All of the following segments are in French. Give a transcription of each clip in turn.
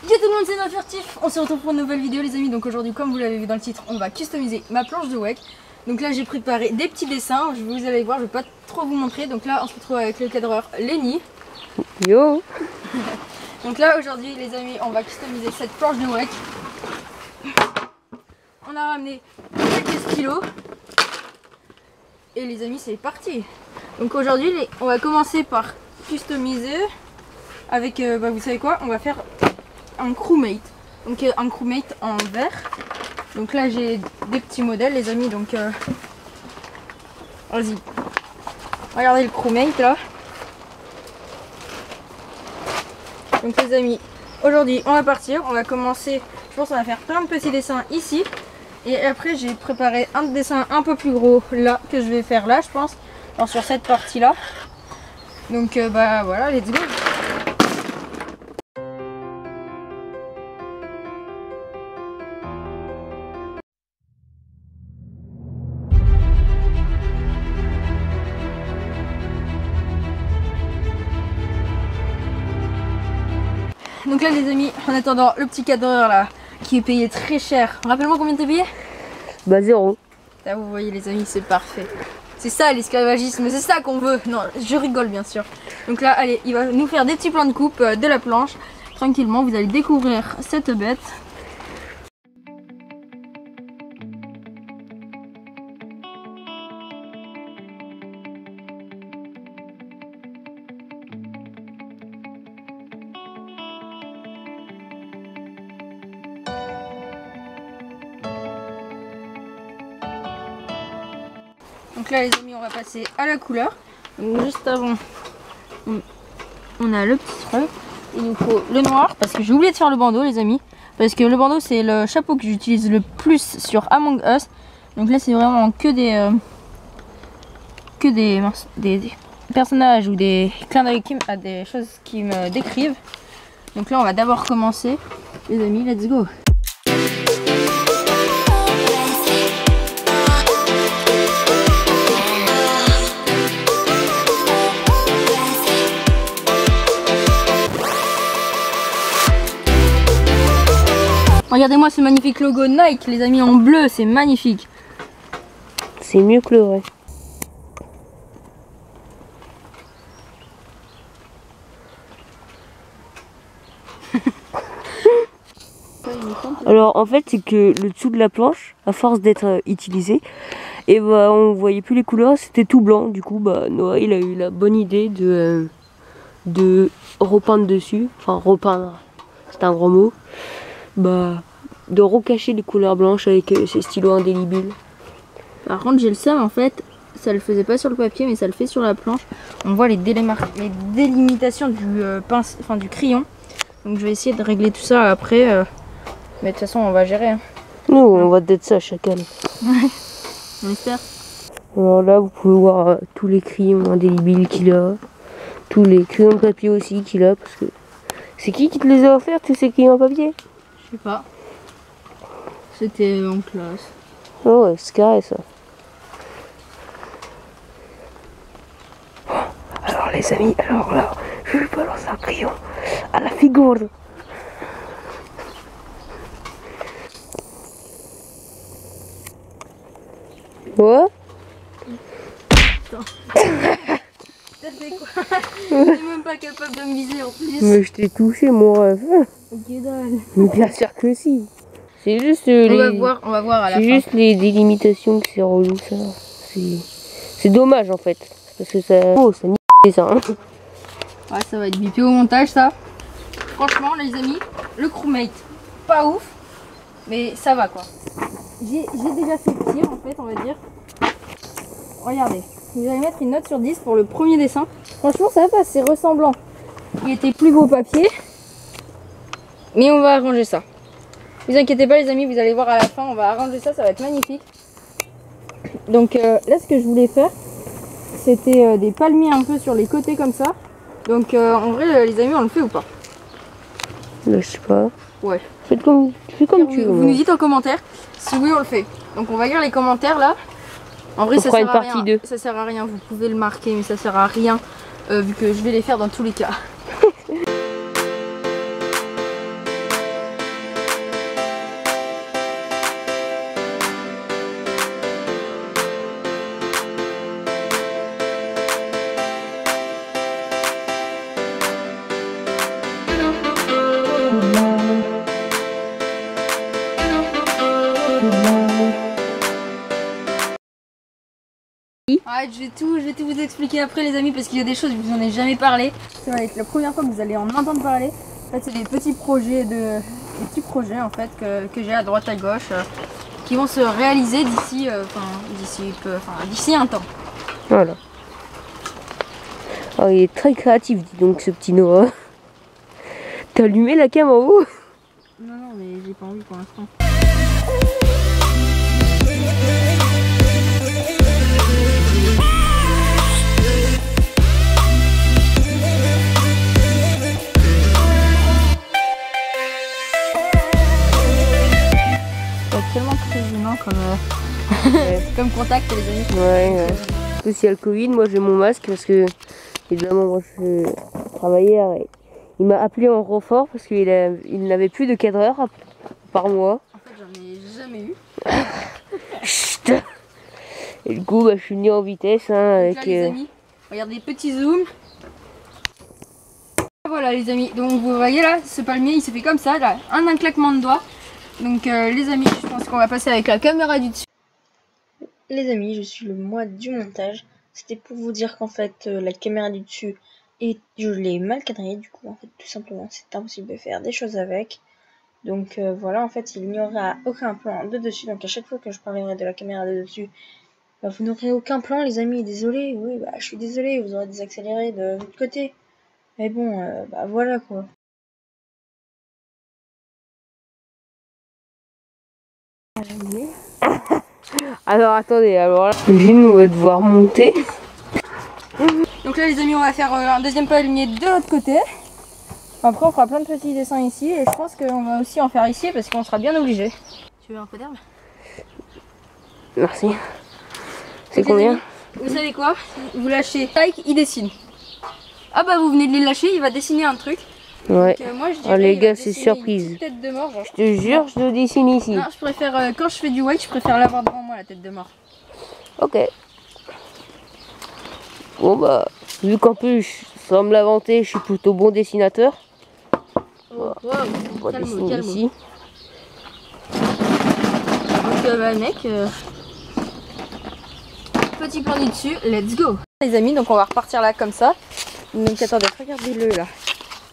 Yo tout le monde, c'est Nafurtif. On se retrouve pour une nouvelle vidéo les amis. Donc aujourd'hui, comme vous l'avez vu dans le titre, on va customiser ma planche de WEC. Donc là j'ai préparé des petits dessins, vous allez voir, je vais pas trop vous montrer. Donc là on se retrouve avec le cadreur Lenny. Yo. Donc là aujourd'hui les amis, on va customiser cette planche de WEC. On a ramené quelques stylos. Et les amis c'est parti. Donc aujourd'hui on va commencer par customiser avec, vous savez quoi, on va faire un crewmate. Donc un crewmate en verre. Donc là j'ai des petits modèles les amis, donc vas-y. Regardez le crewmate là. Donc les amis, aujourd'hui on va partir, on va commencer, je pense qu'on va faire plein de petits dessins ici. Et après j'ai préparé un dessin un peu plus gros là, que je vais faire là je pense, alors, sur cette partie là. Donc bah voilà, let's go. Donc là les amis, en attendant le petit cadreur là, qui est payé très cher. Rappelle-moi combien t'es payé? Bah 0. Là vous voyez les amis, c'est parfait. C'est ça l'esclavagisme, c'est ça qu'on veut. Non, je rigole bien sûr. Donc là, allez, il va nous faire des petits plans de coupe de la planche. Tranquillement, vous allez découvrir cette bête. Donc là les amis, on va passer à la couleur. Donc juste avant, on a le petit truc. Il nous faut le noir parce que j'ai oublié de faire le bandeau les amis. Parce que le bandeau c'est le chapeau que j'utilise le plus sur Among Us. Donc là c'est vraiment que des personnages ou des clins d'œil à des choses qui me décrivent. Donc là on va d'abord commencer les amis, let's go. Regardez-moi ce magnifique logo Nike, les amis, en bleu, c'est magnifique. C'est mieux que le vrai. Alors en fait c'est que le dessous de la planche, à force d'être utilisé, et bah on voyait plus les couleurs, c'était tout blanc. Du coup bah Noah il a eu la bonne idée de repeindre dessus, enfin repeindre, c'est un gros mot. Bah, de recacher les couleurs blanches avec ces stylos indélébiles. Par contre j'ai le seum en fait, ça le faisait pas sur le papier mais ça le fait sur la planche. On voit les délimitations du du crayon. Donc je vais essayer de régler tout ça après. Mais de toute façon on va gérer. Hein. Nous on va être ça chaque année. Ouais, on espère. Alors là vous pouvez voir tous les crayons indélébiles qu'il a. Tous les crayons de papier aussi qu'il a. Parce que c'est qui te les a offerts tous ces crayons en papier? Je sais pas. C'était en classe. Oh ouais, c'est carré ça. Alors les amis, alors là, je vais balancer un crayon à la figure. Ouais. T'as fait quoi? T'es même pas capable de me viser en plus. Mais je t'ai touché mon rêve. Ok dalle. Mais bien sûr que si. C'est juste on va voir à la fin. C'est juste les délimitations que c'est relou ça. C'est dommage en fait. Parce que ça. Oh ça nique ça. Hein. Ouais ça va être bipé au montage ça. Franchement les amis, le crewmate, pas ouf. Mais ça va quoi. J'ai déjà fait pire en fait on va dire. Regardez. Vous allez mettre une note sur 10 pour le premier dessin. Franchement ça va, c'est ressemblant. Il était plus beau papier. Mais on va arranger ça. Ne vous inquiétez pas les amis, vous allez voir à la fin, on va arranger ça, ça va être magnifique. Donc là ce que je voulais faire, c'était des palmiers un peu sur les côtés comme ça. Donc en vrai les amis, on le fait ou pas? Je sais pas. Ouais. Fais comme tu veux. Vous nous dites en commentaire si oui on le fait. Donc on va lire les commentaires là. En vrai ça sert à rien. Ça sert à rien, vous pouvez le marquer mais ça sert à rien vu que je vais les faire dans tous les cas. Arrête, je vais tout vous expliquer après les amis parce qu'il y a des choses que je vous en ai jamais parlé. Ça va être la première fois que vous allez en entendre parler. En fait, c'est des petits projets en fait que j'ai à droite à gauche qui vont se réaliser d'ici un temps. Voilà. Oh, il est très créatif, dis donc, ce petit Noah. T'as allumé la cam en haut? Non, mais j'ai pas envie pour l'instant. C'est tellement très humain comme contact les amis. Ouais. Parce qu'il y a le Covid, moi j'ai mon masque parce que évidemment moi je travaillais. Il m'a appelé en renfort parce qu'il n'avait plus de cadreur par mois. En fait j'en ai jamais eu. Chut. Et du coup je suis venu en vitesse avec. Là, les amis, regardez, petit zoom. Voilà les amis, donc vous voyez là, ce palmier il s'est fait comme ça, là, un claquement de doigts. Donc les amis, je pense qu'on va passer avec la caméra du dessus. Les amis, je suis le mois du montage. C'était pour vous dire qu'en fait la caméra du dessus et je l'ai mal cadrée, du coup en fait tout simplement c'est impossible de faire des choses avec. Donc voilà, en fait il n'y aura aucun plan de dessus. Donc à chaque fois que je parlerai de la caméra de dessus, bah, vous n'aurez aucun plan les amis, désolé. Oui bah je suis désolé, vous aurez des accélérés de votre côté. Mais bon bah voilà quoi. Alors attendez, alors là, on va devoir monter. Donc là les amis, on va faire un deuxième palmier de l'autre côté. Après on fera plein de petits dessins ici et je pense qu'on va aussi en faire ici parce qu'on sera bien obligé. Tu veux un peu d'herbe? Merci. C'est combien? Amis, vous savez quoi? Vous lâchez like, il dessine. Ah bah vous venez de les lâcher, il va dessiner un truc. Ouais. Donc, moi, je dirais, les gars, c'est surprise. Tête de mort, genre. Je te jure, je le dessine ici. Non, je préfère, quand je fais du white, je préfère l'avoir devant moi, la tête de mort. Ok. Bon bah, vu qu'en plus, sans me l'inventer, je suis plutôt bon dessinateur. Oh, wow. On va dessiner calme. ici. Donc bah mec, petit plan du dessus, let's go. Les amis, donc on va repartir là comme ça. Donc attendez, regardez-le là.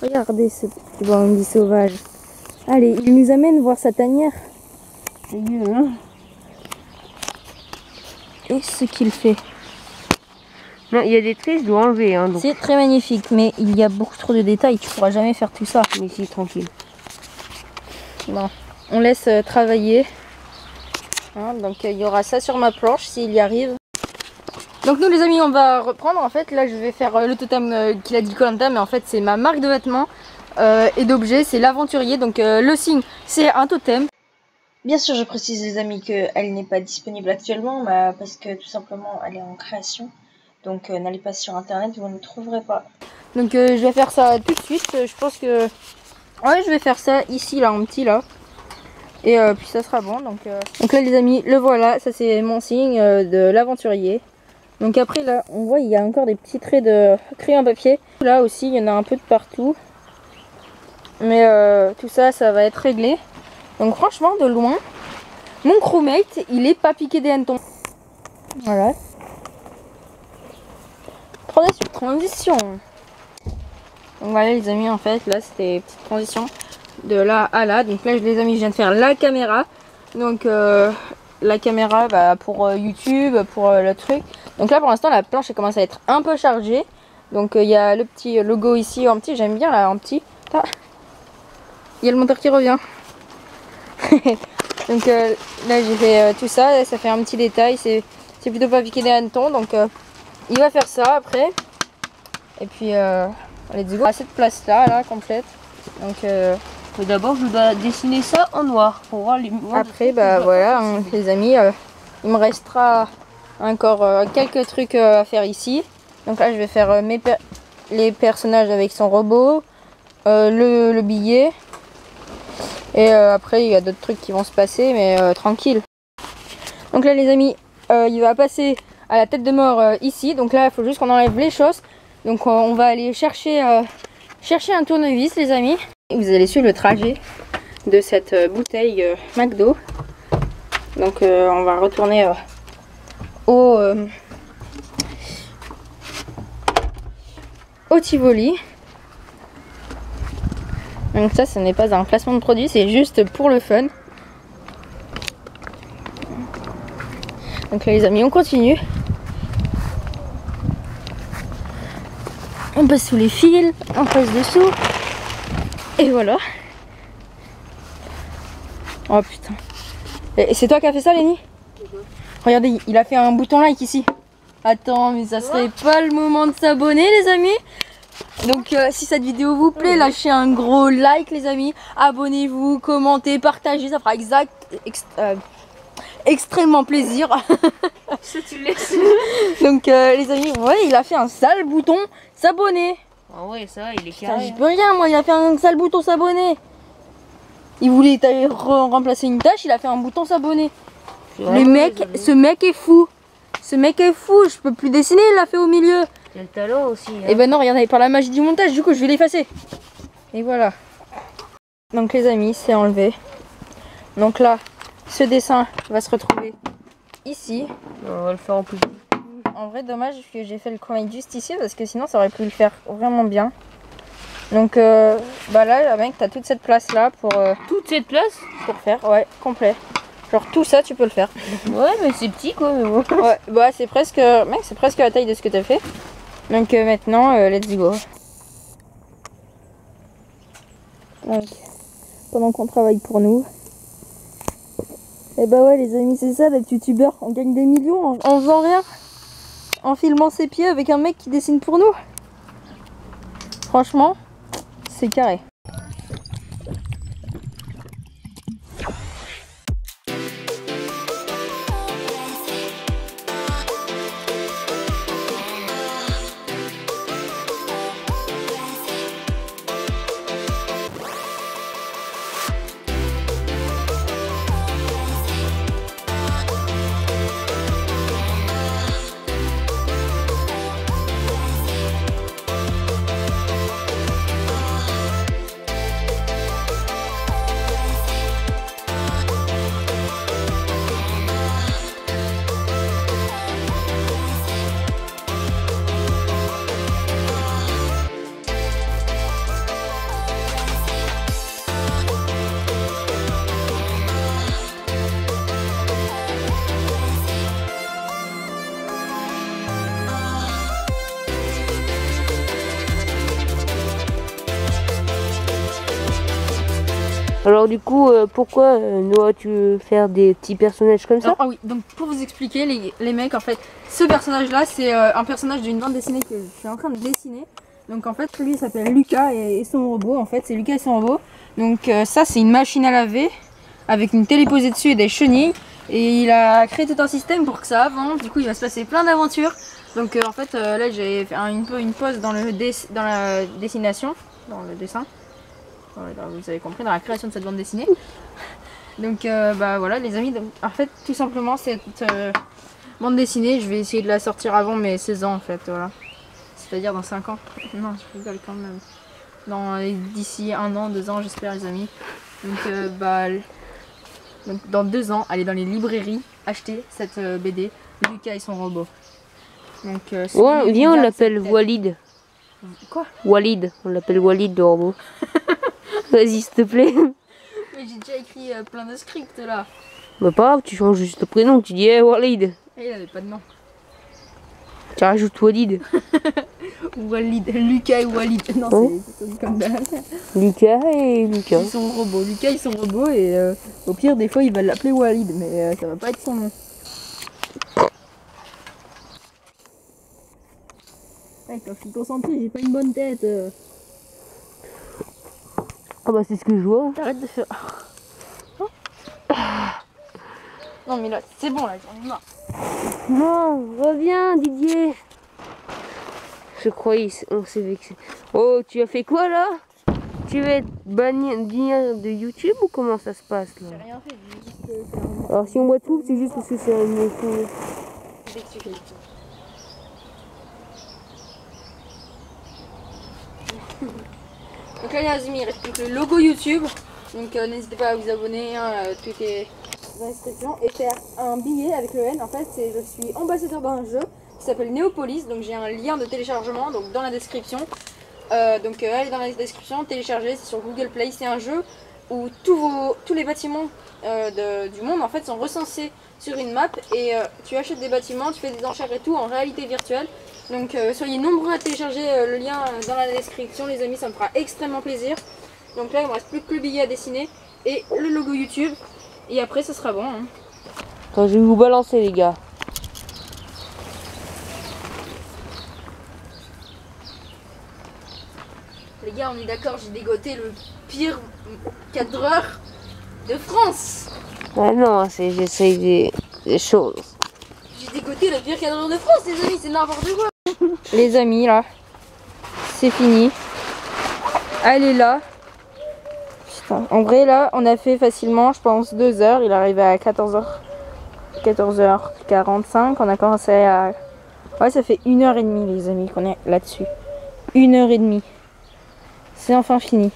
Regardez ce petit bandit sauvage. Allez, il nous amène voir sa tanière. Dégueu, hein? Et ce qu'il fait. Non, il y a des traits, je dois enlever. Hein, c'est très magnifique, mais il y a beaucoup trop de détails. Tu pourras jamais faire tout ça. Mais si, tranquille. Non, on laisse travailler. Hein, donc il y aura ça sur ma planche s'il y arrive. Donc nous les amis, on va reprendre. En fait là je vais faire le totem qu'il a dit Koh-Lanta, mais en fait c'est ma marque de vêtements et d'objets, c'est l'aventurier. Donc le signe c'est un totem. Bien sûr je précise les amis qu'elle n'est pas disponible actuellement parce que tout simplement elle est en création. Donc n'allez pas sur internet, vous ne trouverez pas. Donc je vais faire ça tout de suite. Je pense que ouais, je vais faire ça ici là en petit là. Et puis ça sera bon. Donc là les amis, le voilà, ça c'est mon signe de l'aventurier. Donc après là on voit il y a encore des petits traits de crayon papier. Là aussi il y en a un peu de partout. Mais tout ça va être réglé. Donc franchement de loin, mon crewmate il est pas piqué des hannetons. Voilà. Transition. Donc voilà les amis, en fait là c'était une petite transition de là à là. Donc là les amis je viens de faire la caméra. Donc la caméra pour YouTube, pour le truc. Donc là pour l'instant la planche elle commence à être un peu chargée. Donc il y a le petit logo ici en petit, j'aime bien là en petit. Ah, il y a le monteur qui revient. Donc là j'ai fait tout ça, ça fait un petit détail, c'est plutôt pas piqué des hannetons. Donc il va faire ça après. Et puis let's go. À cette place là complète. Donc d'abord je dois dessiner ça en noir pour voir les mouvements. Après voilà les amis, il me restera encore quelques trucs à faire ici. Donc là je vais faire les personnages avec son robot, le billet. Et après il y a d'autres trucs qui vont se passer, mais tranquille. Donc là les amis, il va passer à la tête de mort ici. Donc là il faut juste qu'on enlève les choses. Donc on va aller chercher un tournevis les amis. Et vous allez suivre le trajet de cette bouteille McDo. Donc on va retourner au Tivoli. Donc ça, ce n'est pas un placement de produit, c'est juste pour le fun. Donc là les amis, on continue. On passe sous les fils, on passe dessous. Et voilà. Oh putain. Et c'est toi qui as fait ça, Lenny? Regardez, il a fait un bouton like ici. Attends, mais ça serait pas le moment de s'abonner, les amis? Donc si cette vidéo vous plaît, lâchez un gros like, les amis. Abonnez-vous, commentez, partagez, ça fera extrêmement plaisir. Ça tu laisses. Donc les amis, ouais, il a fait un sale bouton s'abonner. Ah ouais, ça va, il est Putain, carré. j'y peux rien, moi, il a fait un sale bouton s'abonner. Il voulait remplacer une tâche, il a fait un bouton s'abonner. Le mec, ce mec est fou. Ce mec est fou, je peux plus dessiner, il l'a fait au milieu. Il y a le talent aussi. Hein. Et ben non, regardez, par la magie du montage, du coup je vais l'effacer. Et voilà. Donc les amis, c'est enlevé. Donc là, ce dessin va se retrouver ici. On va le faire en plus. En vrai, dommage que j'ai fait le chromate juste ici, parce que sinon ça aurait pu le faire vraiment bien. Donc bah là, mec, t'as toute cette place là pour Toute cette place? faire, ouais, complet. Genre tout ça, tu peux le faire. Ouais, mais c'est petit quoi, mais bon. Ouais, bah c'est presque, mec, c'est presque la taille de ce que t'as fait. Donc maintenant, let's go. Donc, pendant qu'on travaille pour nous. Et bah ouais, les amis, c'est ça d'être youtubeur. On gagne des millions en faisant rien. En filmant ses pieds avec un mec qui dessine pour nous. Franchement, c'est carré. Alors du coup, pourquoi Noah, tu veux faire des petits personnages comme ça? Ah oui, donc pour vous expliquer les mecs, en fait, ce personnage là c'est un personnage d'une bande dessinée que je suis en train de dessiner. Donc en fait lui il s'appelle Lucas et son robot, en fait c'est Lucas et son robot. Donc ça c'est une machine à laver avec une télé posée dessus et des chenilles. Et il a créé tout un système pour que ça avance, du coup il va se passer plein d'aventures. Donc en fait là j'ai fait une pause dans la dessination, dans le dessin. Voilà, vous avez compris, dans la création de cette bande dessinée. Donc bah voilà les amis, donc, en fait tout simplement cette bande dessinée, je vais essayer de la sortir avant mes 16 ans en fait, voilà. C'est-à-dire dans 5 ans. Non, je rigole quand même. D'ici 1 an, 2 ans j'espère les amis. Donc donc, dans 2 ans, allez dans les librairies, acheter cette BD, Lucas et son robot. Donc Ouais, viens on l'appelle Walid. Quoi? Walid, on l'appelle Walid le robot. Vas-y s'il te plaît. Mais j'ai déjà écrit plein de scripts là. Bah pas grave, tu changes juste le prénom, tu dis hey, Walid. Et il avait pas de nom. Tu rajoutes Walid. Walid, Lucas et Walid. Non, c'est comme ça. Lucas et Lucas. Ils sont robots. Lucas ils sont robots et au pire des fois il va l'appeler Walid, mais ça va pas être son nom. Ouais, quand je suis concentrée, j'ai pas une bonne tête. Ah bah c'est ce que je vois. T'arrêtes de faire. Non mais là, c'est bon là, j'en ai marre. Non, reviens Didier. Je croyais, on s'est vexé. Oh, tu as fait quoi là? Tu vas être banni de YouTube ou comment ça se passe là? J'ai rien fait, j'ai juste fait un... Alors si on voit tout, c'est juste parce que c'est un méchant. Donc là les amis, il reste plus que le logo YouTube. Donc n'hésitez pas à vous abonner, hein, tout est dans la description. Et faire un billet avec le N, en fait c'est je suis ambassadeur d'un jeu qui s'appelle Néopolis, donc j'ai un lien de téléchargement donc dans la description. Allez dans la description, téléchargez, c'est sur Google Play, c'est un jeu où tous les bâtiments du monde en fait sont recensés sur une map et tu achètes des bâtiments, tu fais des enchères et tout en réalité virtuelle. Donc soyez nombreux à télécharger le lien dans la description les amis, ça me fera extrêmement plaisir. Donc là il me reste plus que le billet à dessiner et le logo YouTube et après ça sera bon. Hein. Attends, je vais vous balancer les gars. Les gars, on est d'accord, j'ai dégoté le pire cadreur de France. Ah non, j'essaye des choses. J'ai dégoté le pire cadreur de France, les amis, c'est n'importe quoi. Les amis, là, c'est fini. Elle est là. Putain, en vrai, là, on a fait facilement, je pense, 2 heures. Il est arrivé à 14h45. On a commencé à... Ouais, ça fait 1h30, les amis, qu'on est là-dessus. 1h30. C'est enfin fini.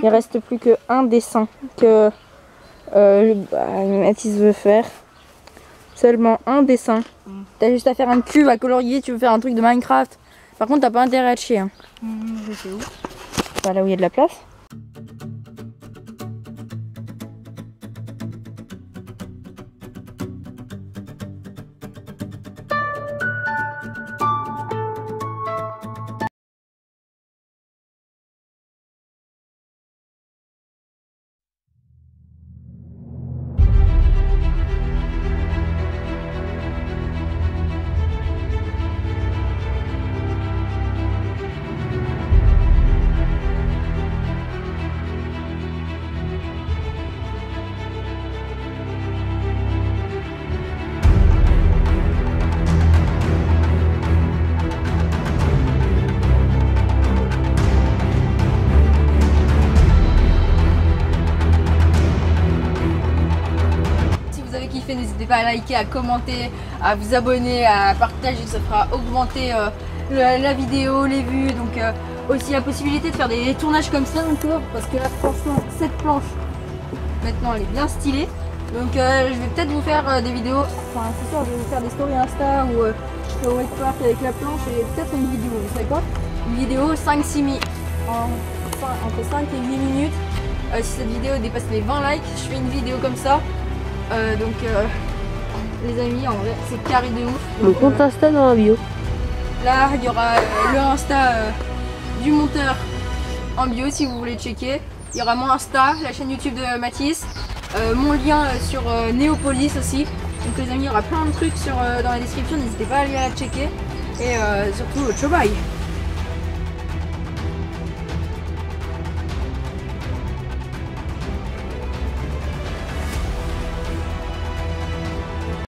Il reste plus qu'un dessin que Mathis veut faire. Seulement un dessin. T'as juste à faire un cube à colorier, tu veux faire un truc de Minecraft. Par contre, t'as pas intérêt à te chier. Hein. Je sais où. Bah, là où il y a de la place. N'hésitez pas à liker, à commenter, à vous abonner, à partager, ça fera augmenter la vidéo, les vues, donc aussi la possibilité de faire des tournages comme ça encore, parce que là franchement cette planche maintenant elle est bien stylée, donc je vais peut-être vous faire des vidéos, enfin c'est sûr je vais vous faire des stories Insta ou au Wakepark avec la planche et peut-être une vidéo, vous savez quoi, une vidéo 5-6 minutes, entre 5 et 8 minutes, si cette vidéo dépasse les 20 likes, je fais une vidéo comme ça. Les amis, en vrai, c'est carré de ouf. Mon compte Insta dans la bio. Là, il y aura le Insta du monteur en bio si vous voulez checker. Il y aura mon Insta, la chaîne YouTube de Mathis, mon lien sur Néopolis aussi. Donc les amis, il y aura plein de trucs dans la description, n'hésitez pas à aller la checker. Et surtout, ciao bye.